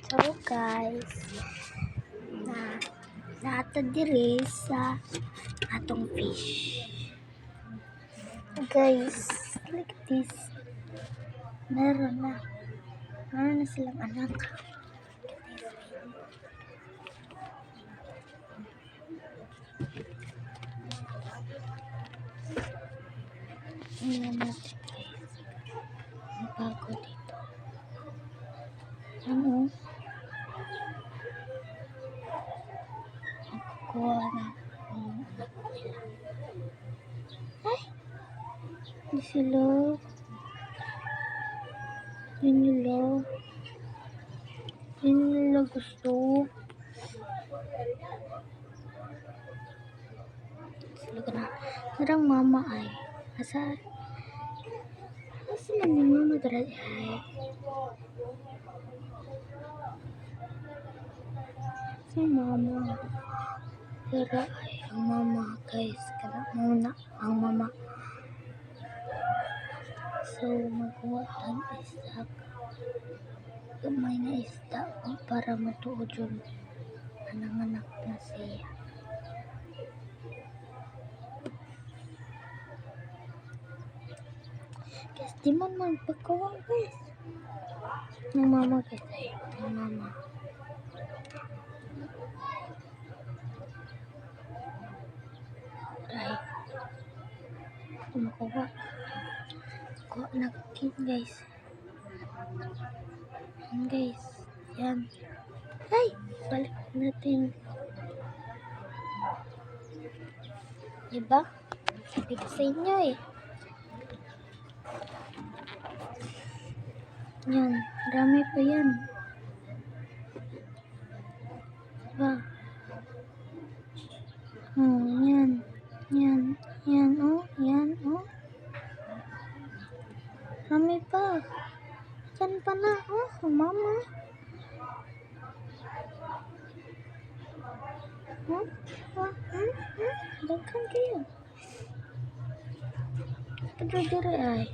So guys, nata diri sa atong fish. Guys, look at this. Meron na silang anak. Tingnan natin guys. Ang bago dito. Ano? Kukuha na ang anak nila. Ay! Hindi sila. Hindi nila gusto. Sila ka na. Parang mama ay. Asa man yung mama dara ay. Si mama. Dara ay ang mama guys. Kana muna ang mama. So magkuha ng isda. Gamay na isda para matuod yung anak na siya. Guys, di man magpagkuha guys. Ng mama guys ay. Ng mama. Right. Kumakuha. Kuha na guys. Yan guys. Yan. Ay! Balik natin. Diba? Sabi ko sa inyo eh. Yan. Marami pa yan. Diba? Oh, yan. Yan. Yan oh. Yan oh. Marami pa. Yan pa na. Oh, mama. Daghan kayo. Kadiri ay.